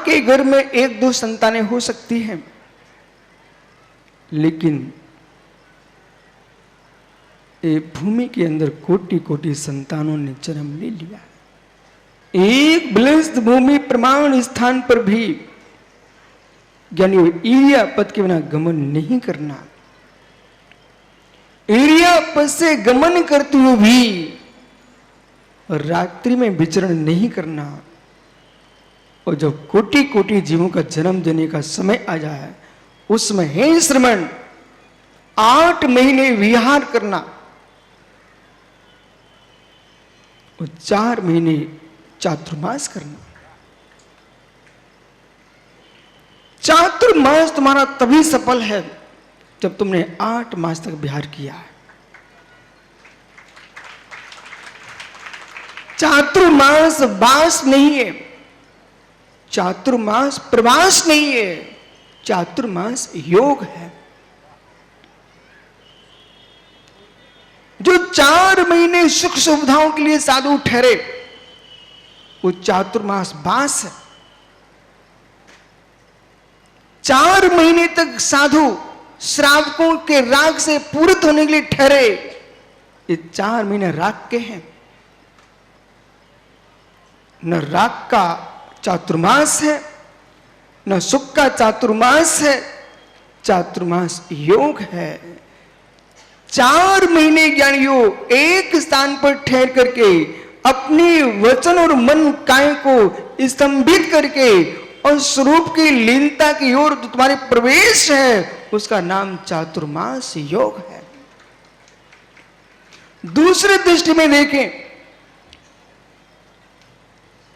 के घर में 1-2 संतानें हो सकती हैं, लेकिन ये भूमि के अंदर कोटि-कोटि संतानों ने जन्म ले लिया। एक बलिष्ठ भूमि प्रमाण स्थान पर भी यानी ईर्या पद के बिना गमन नहीं करना। ईर्या पद से गमन करते हुए भी रात्रि में विचरण नहीं करना। और जब कोटि-कोटि जीवों का जन्म देने का समय आ जाए, उसमें हे श्रमण 8 महीने विहार करना और 4 महीने चातुर्मास करना। चातुर्मास तुम्हारा तभी सफल है जब तुमने 8 मास तक विहार किया है। चातुर्मास वास नहीं है, चातुर्मास प्रवास नहीं है, चातुर्मास योग है। जो 4 महीने सुख सुविधाओं के लिए साधु ठहरे, वो चातुर्मास वास है। 4 महीने तक साधु श्रावकों के राग से पूरित होने के लिए ठहरे, ये 4 महीने राग के हैं। न राग का चातुर्मास है, न सुख का चातुर्मास है, चातुर्मास योग है। 4 महीने ज्ञानियों एक स्थान पर ठहर करके अपनी वचन और मन काय को स्तंभित करके और स्वरूप की लीनता की ओर जो तुम्हारे प्रवेश है, उसका नाम चातुर्मास योग है। दूसरे दृष्टि में देखें,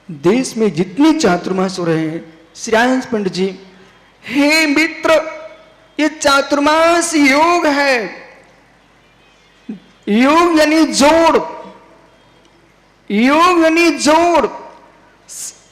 देश में जितनी चातुर्मास हो रहे हैं, श्रेयांश पंडित जी, हे मित्र, ये चातुर्मास योग है। योग यानी जोड़, योग यानी जोड़।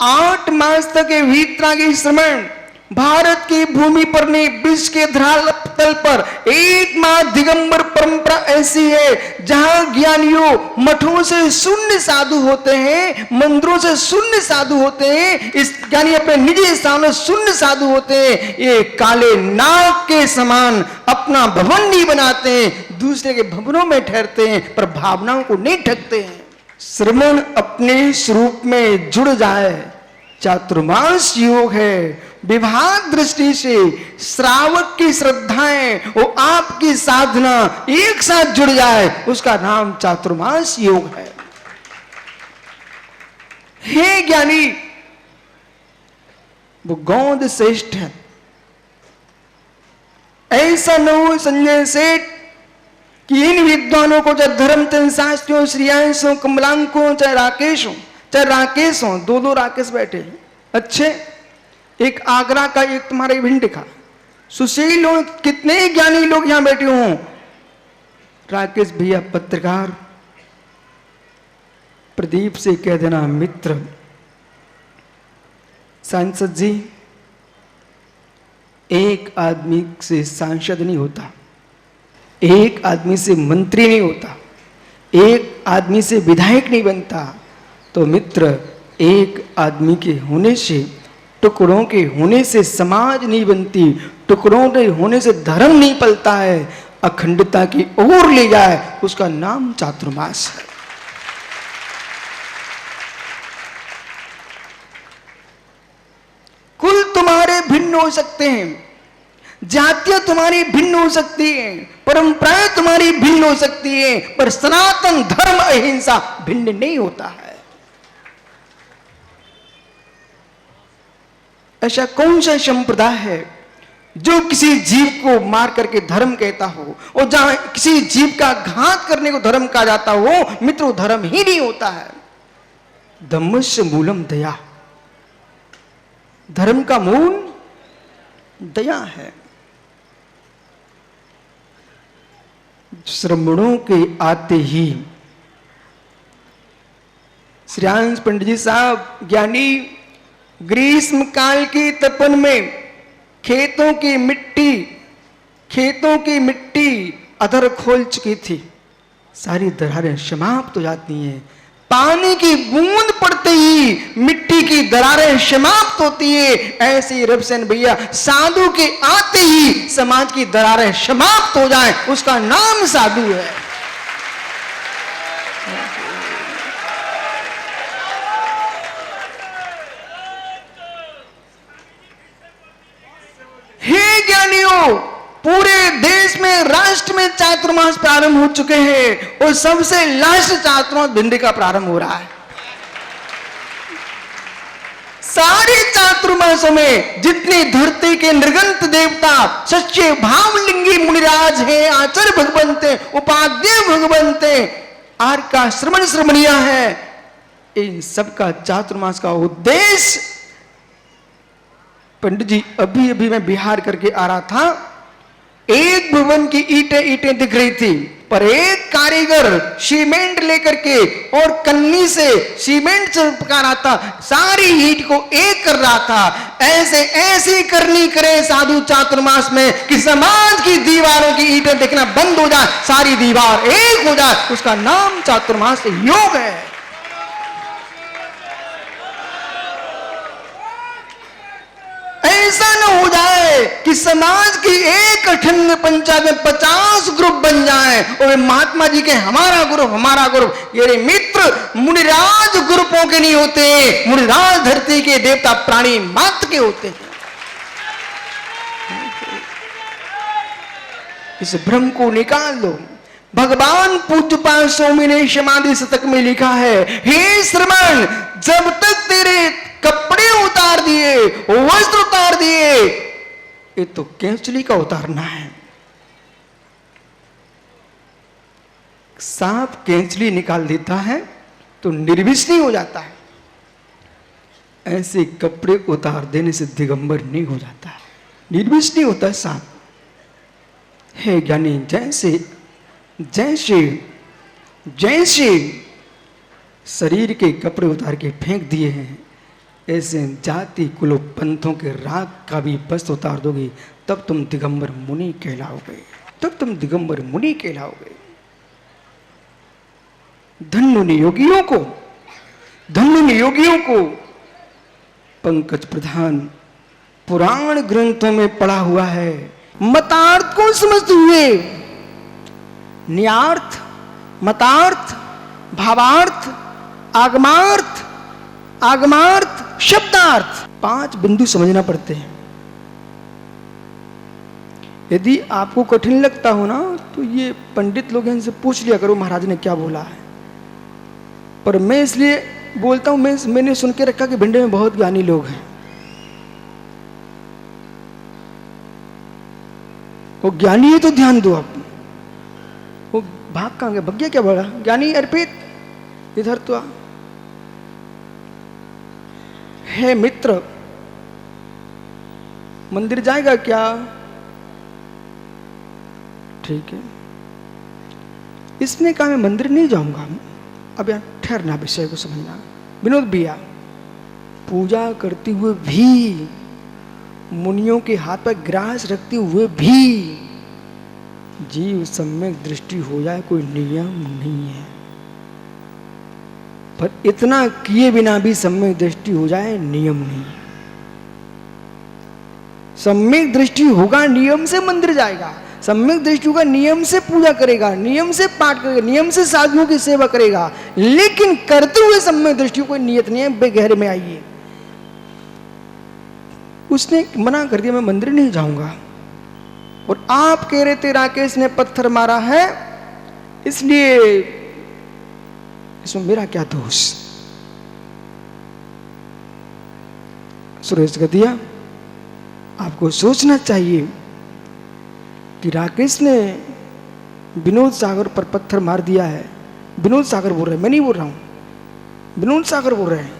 8 मास तक ये वीतरागी श्रमण भारत की भूमि पर नहीं, विश्व के धरातल पर एकमात्र दिगंबर परंपरा ऐसी है जहां ज्ञानियों मठों से शून्य साधु होते हैं, मंदिरों से शून्य साधु होते हैं, इस ज्ञानी अपने निजी स्थानों शून्य साधु होते हैं। ये काले नाग के समान अपना भवन नहीं बनाते हैं, दूसरे के भवनों में ठहरते हैं, पर भावनाओं को नहीं ठगते हैं। श्रमण अपने स्वरूप में जुड़ जाए, चातुर्मास योग है। विवाह दृष्टि से श्रावक की श्रद्धाएं और आपकी साधना एक साथ जुड़ जाए, उसका नाम चातुर्मास योग है। हे ज्ञानी, वो गौंद श्रेष्ठ है। ऐसा न हो संजय सेठ कि इन विद्वानों को, चाहे धर्मचंद शास्त्रियों, श्रेयांशों, कमलांकों, चाहे राकेश हो, 2 राकेश बैठे अच्छे, एक आगरा का, एक तुम्हारे भिंड का, सुशील हो, कितने ज्ञानी लोग यहां बैठे हों। राकेश भैया पत्रकार, प्रदीप से कह देना मित्र। सांसद जी, एक आदमी से सांसद नहीं होता, एक आदमी से मंत्री नहीं होता, एक आदमी से विधायक नहीं बनता। तो मित्र, एक आदमी के होने से, टुकड़ों के होने से समाज नहीं बनती, टुकड़ों के होने से धर्म नहीं पलता है। अखंडता की ओर ले जाए, उसका नाम चातुर्मास है। कुल तुम्हारे भिन्न हो सकते हैं, जातियां तुम्हारी भिन्न हो सकती हैं, परंपराएं तुम्हारी भिन्न हो सकती हैं, पर सनातन धर्म अहिंसा भिन्न नहीं होता है। ऐसा कौन सा संप्रदाय है जो किसी जीव को मार करके धर्म कहता हो, और जहां किसी जीव का घात करने को धर्म कहा जाता हो, मित्रों धर्म ही नहीं होता है। धम्मस्य मूलम दया, धर्म का मूल दया है। श्रमणों के आते ही श्रेयांश पंडित जी साहब ज्ञानी, ग्रीष्म काल की तपन में खेतों की मिट्टी अधर खोल चुकी थी, सारी दरारें समाप्त हो जाती हैं। पानी की बूंद पड़ते ही मिट्टी मिट्टी की दरारें समाप्त होती है, ऐसे ही रबसेन भैया साधु के आते ही समाज की दरारें समाप्त हो जाएं, उसका नाम साधु है। हे ज्ञानियों, पूरे देश में, राष्ट्र में चातुर्मास प्रारंभ हो चुके हैं और सबसे लास्ट चातुर्मास भिंडी का प्रारंभ हो रहा है। सारे चातुर्मासों में जितनी धरती के निर्गंत देवता सच्चे भावलिंगी मुनिराज हैं, आचार्य भगवंते, उपाध्याय भगवंते, आर का श्रमणिया है, इन सबका चातुर्मास का उद्देश्य, पंडित जी अभी अभी मैं बिहार करके आ रहा था, एक भवन की ईंटें दिख रही थी, पर एक कारीगर सीमेंट लेकर के और कन्नी से सीमेंट चिपका रहा था, सारी ईंट को एक कर रहा था। ऐसी करनी करे साधु चातुर्मास में कि समाज की दीवारों की ईंटें दिखना बंद हो जाए, सारी दीवार एक हो जाए, उसका नाम चातुर्मास योग है। ऐसा न हो जाए कि समाज की एक अठन्य पंचायत में 50 ग्रुप बन जाए और महात्मा जी के हमारा ग्रुप। ये मित्र मुनिराज ग्रुपों के नहीं होते, मुनिराज धरती के देवता प्राणी मात्र के होते हैं। इस भ्रम को निकाल दो। भगवान पूज्यपाद स्वामी ने समाधि शतक में लिखा है, हे श्रमण, जब तक तेरे कपड़े उतार दिए, वस्त्र उतार दिए, ये तो केंचुली का उतारना है। सांप केंचुली निकाल देता है तो निर्विष नहीं हो जाता है, ऐसे कपड़े उतार देने से दिगंबर नहीं हो जाता है, निर्विष नहीं होता सांप। हे ज्ञानी, जैसे शरीर के कपड़े उतार के फेंक दिए हैं, ऐसे जाति कुल पंथों के राग का भी वस्त्र उतार दोगे, तब तुम दिगंबर मुनि कहलाओगे, धन्य योगियों को पंकज प्रधान पुराण ग्रंथों में पढ़ा हुआ है। मतार्थ को समझते हुए न्यार्थ, मतार्थ, भावार्थ, आगमार्थ, शब्दार्थ, 5 बिंदु समझना पड़ते हैं। यदि आपको कठिन लगता हो ना, तो ये पंडित लोग इनसे पूछ लिया करो महाराज ने क्या बोला है। पर मैं इसलिए बोलता हूं, मैंने सुन के रखा कि भिंडे में बहुत ज्ञानी लोग हैं। वो ज्ञानी है तो ध्यान दो आप। वो भाग कहां गया, भग गया क्या बड़ा ज्ञानी? अर्पित इधर तो आ। हे मित्र, मंदिर जाएगा क्या? ठीक है। इसने कहा मैं मंदिर नहीं जाऊंगा। अब यहां ठहरना, विषय को समझना। विनोद भैया, पूजा करते हुए भी, मुनियों के हाथ पर ग्रास रखते हुए भी जीव सम्यक दृष्टि हो जाए, कोई नियम नहीं है। पर इतना किए बिना भी सम्यक दृष्टि हो जाए, नियम नहीं। सम्यक दृष्टि होगा, नियम से मंदिर जाएगा। सम्यक दृष्टि होगा, नियम से पूजा करेगा, नियम से पाठ करेगा, नियम से साधुओं की सेवा करेगा। लेकिन करते हुए सम्यक दृष्टि कोई नियत नहीं है। बेगहरे में आइए, उसने मना कर दिया मैं मंदिर नहीं जाऊंगा, और आप कह रहे थे राकेश ने पत्थर मारा है, इसलिए इसमें मेरा क्या दोष? सुरेश गदिया, आपको सोचना चाहिए कि राकेश ने विनोद सागर पर पत्थर मार दिया है। विनोद सागर बोल रहे हैं, मैं नहीं बोल रहा हूं, विनोद सागर बोल रहे हैं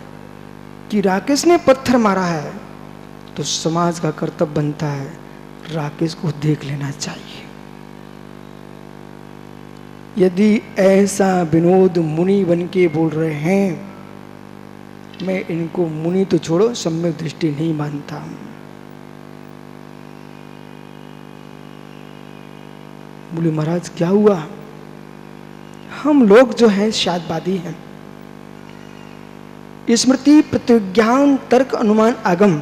कि राकेश ने पत्थर मारा है, तो समाज का कर्तव्य बनता है राकेश को देख लेना चाहिए। यदि ऐसा विनोद मुनि बन के बोल रहे हैं, मैं इनको मुनि तो छोड़ो, सम्यक दृष्टि नहीं मानता। बोले महाराज क्या हुआ? हम लोग जो हैं शादवादी हैं, स्मृति, प्रत्यज्ञान, तर्क, अनुमान, आगम,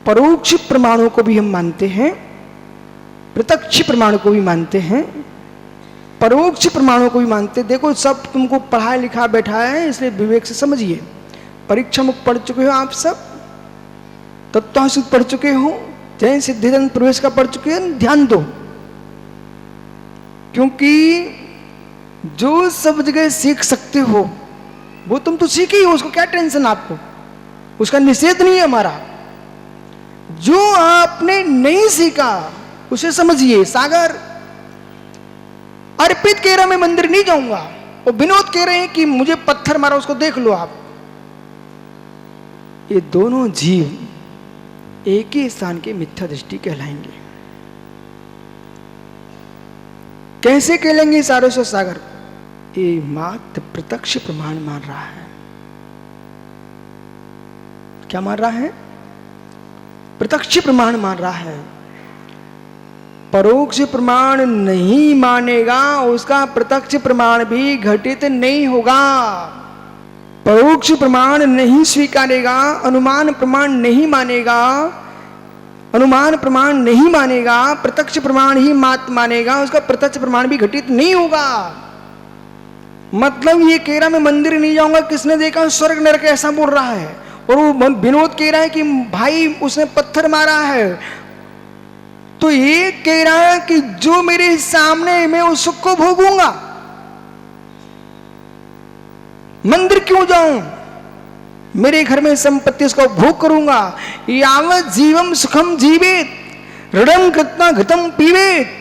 परोक्ष प्रमाणों को भी हम मानते हैं, प्रत्यक्ष प्रमाण को भी मानते हैं, परोक्ष प्रमाणों को भी मानते हैं। देखो सब तुमको पढ़ाया लिखा बैठा है, इसलिए विवेक से समझिए। परीक्षा मुख पढ़ चुके हो आप सब, तत्वसुध पढ़ चुके हो, जैन सिद्धिदंत प्रवेश का पढ़ चुके हैं, ध्यान दो। क्योंकि जो सब जगह सीख सकते हो वो तुम तो सीखे ही हो, उसको क्या टेंशन आपको, उसका निषेध नहीं है हमारा। जो आपने नहीं सीखा उसे समझिए। सागर अर्पित कह रहा मैं मंदिर नहीं जाऊंगा, और विनोद कह रहे हैं कि मुझे पत्थर मारा, उसको देख लो आप। ये दोनों जीव एक ही स्थान के मिथ्या दृष्टि कहलाएंगे। कैसे कहलाएंगे सारस्वत सागर? ये मात्र प्रत्यक्ष प्रमाण मान रहा है। क्या मान रहा है? प्रत्यक्ष प्रमाण मान रहा है। परोक्ष प्रमाण नहीं मानेगा, उसका प्रत्यक्ष प्रमाण भी घटित नहीं होगा। परोक्ष प्रमाण नहीं स्वीकारेगा, अनुमान प्रमाण नहीं मानेगा, अनुमान प्रमाण नहीं मानेगा, प्रत्यक्ष प्रमाण ही मात्र मानेगा, उसका प्रत्यक्ष प्रमाण भी घटित नहीं होगा। मतलब ये कह रहा मैं मंदिर नहीं जाऊंगा, किसने देखा स्वर्ग नरक, ऐसा बोल रहा है। और वो विनोद कह रहा है कि भाई उसने पत्थर मारा है, तो ये कह रहा है कि जो मेरे सामने मैं उस सुख को भोगूंगा, मंदिर क्यों जाऊं, मेरे घर में संपत्ति उसका भोग करूंगा। यावत जीवम सुखम जीवेत ऋणम कृत्वा घृतम पीवेत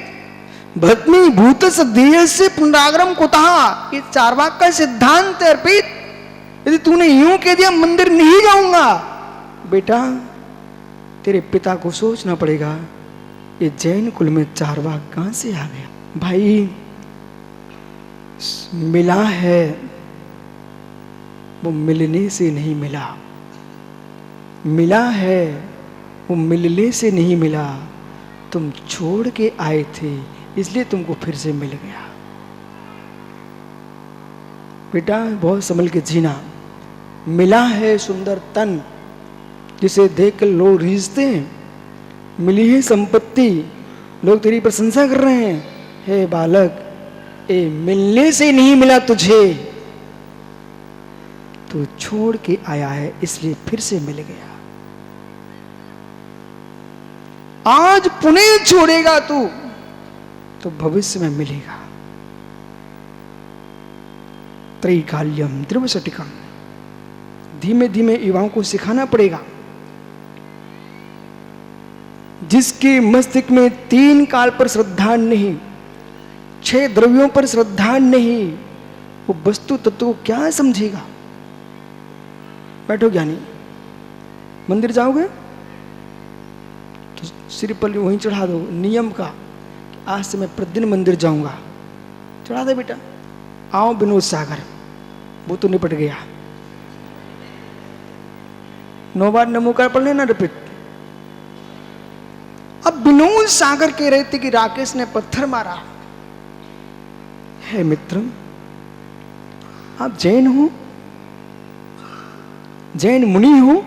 भस्मी भूत देह से पुनरागमन कुतः। ये चार्वाक का सिद्धांत है अर्पित। यदि तूने यूं कह दिया मंदिर नहीं जाऊंगा, बेटा तेरे पिता को सोचना पड़ेगा, ये जैन कुल में चार्वाक कहां से आ गया। भाई मिला है वो मिलने से नहीं मिला, मिला है वो मिलने से नहीं मिला, तुम छोड़ के आए थे इसलिए तुमको फिर से मिल गया। बेटा बहुत संभल के जीना। मिला है सुंदर तन जिसे देखकर लोग रीझते हैं, मिली है संपत्ति, लोग तेरी प्रशंसा कर रहे हैं। हे बालक, ये मिलने से नहीं मिला तुझे, तू छोड़ के आया है इसलिए फिर से मिल गया। आज पुनः छोड़ेगा तू तो भविष्य में मिलेगा। त्रैकाल्यम त्रिवसटिकम, धीमे धीमे युवाओं को सिखाना पड़ेगा। जिसके मस्तिष्क में 3 काल पर श्रद्धा नहीं, 6 द्रव्यों पर श्रद्धा नहीं, वो वस्तु तत्व को क्या समझेगा। बैठो ज्ञानी, मंदिर जाओगे तो सिर पर वहीं चढ़ा दो नियम का, आज से मैं प्रतिदिन मंदिर जाऊंगा, चढ़ा दे बेटा। आओ विनोद सागर, वो तो निपट गया। 9 बार नमोकार पढ़ लेना रिपीट। अब विनोद सागर कह रहे थे कि राकेश ने पत्थर मारा। है मित्र, आप जैन हो, जैन मुनि हो,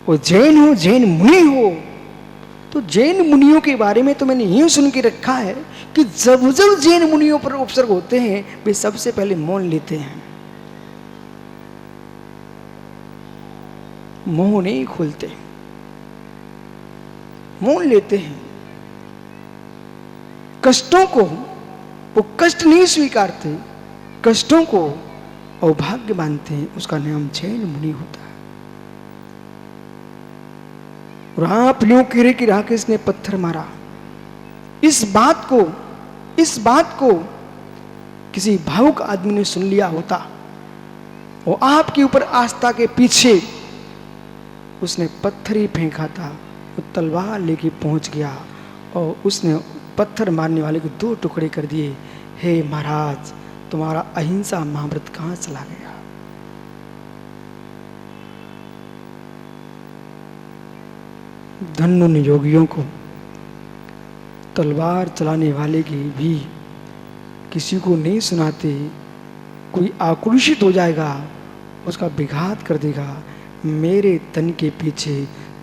वो जैन हो, जैन मुनि हो, तो जैन मुनियों के बारे में तो मैंने यूं सुन के रखा है कि जब जब जैन मुनियों पर उपसर्ग होते हैं वे सबसे पहले मौन लेते हैं, मुंह नहीं खोलते, मौन लेते हैं। कष्टों को वो कष्ट नहीं स्वीकारते, कष्टों को अभाग्य मानते हैं, उसका नाम जैन मुनि होता है। और आप यूं कह रहे कि राकेश ने पत्थर मारा, इस बात को किसी भावुक आदमी ने सुन लिया होता और आपके ऊपर आस्था के पीछे उसने पत्थर ही फेंका था, वो तलवार लेके पहुंच गया और उसने पत्थर मारने वाले को 2 टुकड़े कर दिए। हे महाराज, तुम्हारा अहिंसा महाव्रत कहां चला गया। धन्य उन योगियों को तलवार चलाने वाले की भी किसी को नहीं सुनाते कोई आक्रोशित हो जाएगा, उसका विघात कर देगा। मेरे तन के पीछे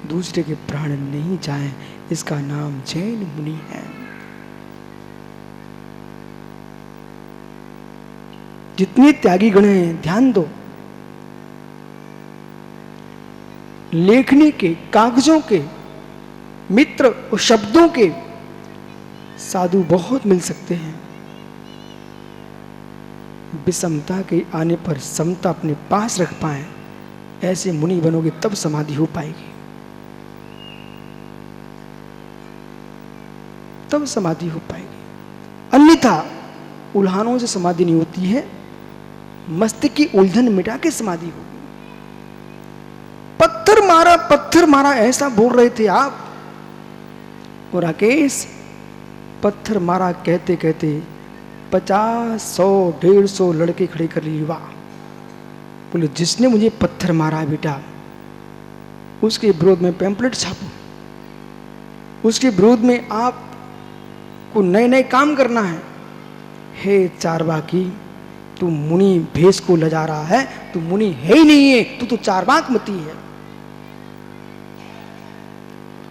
दूसरे के प्राण नहीं जाएं, इसका नाम जैन मुनि है। जितने त्यागी गण हैं ध्यान दो, लेखनी के, कागजों के, मित्र और शब्दों के साधु बहुत मिल सकते हैं। विषमता के आने पर समता अपने पास रख पाए, ऐसे मुनि बनोगे तब समाधि हो पाएगी, तब समाधि हो पाएगी। अन्यथा उल्हानों से समाधि नहीं होती है, मस्तिष्क की उलझन मिटा के समाधि होगी। पत्थर मारा ऐसा बोल रहे थे आप, और राकेश पत्थर मारा कहते कहते 50, 100, 150 लड़के खड़े कर लिए। वाह, बोले जिसने मुझे पत्थर मारा बेटा, उसके विरोध में पैम्पलेट छापो, उसके विरोध में आपको नए नए काम करना है। हे चारवाकी, तू मुनि भेष को लजा रहा है, तू मुनि है ही नहीं है, तू तो चारवाक मती है,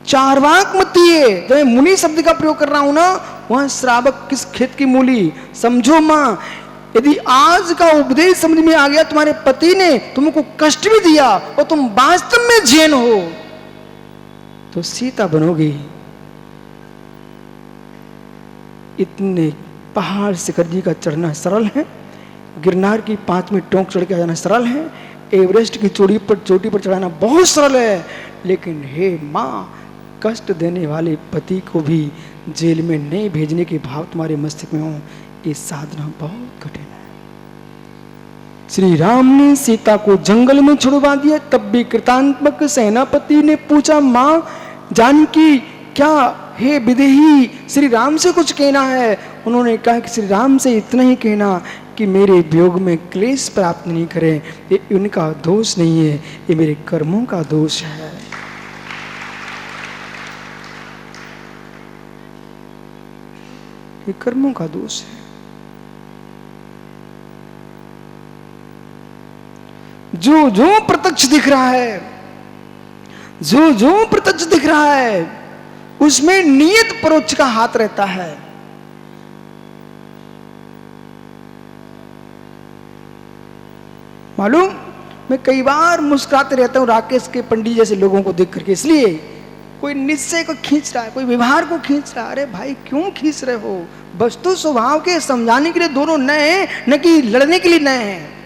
चारवाक मती है। जब मैं मुनि शब्द का प्रयोग कर रहा हूं ना, वहां श्रावक किस खेत की मूली, समझो मां। यदि आज का उपदेश समझ में आ गया, तुम्हारे पति ने तुमको कष्ट भी दिया और तुम वास्तव में जैन हो, तो सीता बनोगी। इतने पहाड़ शिखर जी का चढ़ना सरल है, गिरनार की 5 टोंक चढ़ के आ जाना सरल है, एवरेस्ट की चोटी पर चढ़ाना बहुत सरल है। लेकिन हे माँ, कष्ट देने वाले पति को भी जेल में नहीं भेजने के भाव तुम्हारे मस्तिष्क में हो, ये साधना बहुत कठिन है। श्री राम ने सीता को जंगल में छुड़वा दिया, तब भी कृतांतक सेनापति ने पूछा, माँ जानकी क्या हे विदेही श्री राम से कुछ कहना है? उन्होंने कहा कि श्री राम से इतना ही कहना कि मेरे वियोग में क्लेश प्राप्त नहीं करें। ये उनका दोष नहीं है, ये मेरे कर्मों का दोष है। ये कर्मों का दोष है। जो जो प्रत्यक्ष दिख रहा है, जो जो प्रत्यक्ष दिख रहा है, उसमें नियत परोक्ष का हाथ रहता है। मालूम, मैं कई बार मुस्कुराते रहता हूं राकेश के पंडित जैसे लोगों को देख करके। इसलिए कोई निश्चय को खींच रहा है, कोई व्यवहार को खींच रहा है, अरे भाई क्यों खींच रहे हो? वस्तु स्वभाव के समझाने के लिए दोनों नए हैं, न कि लड़ने के लिए नए हैं।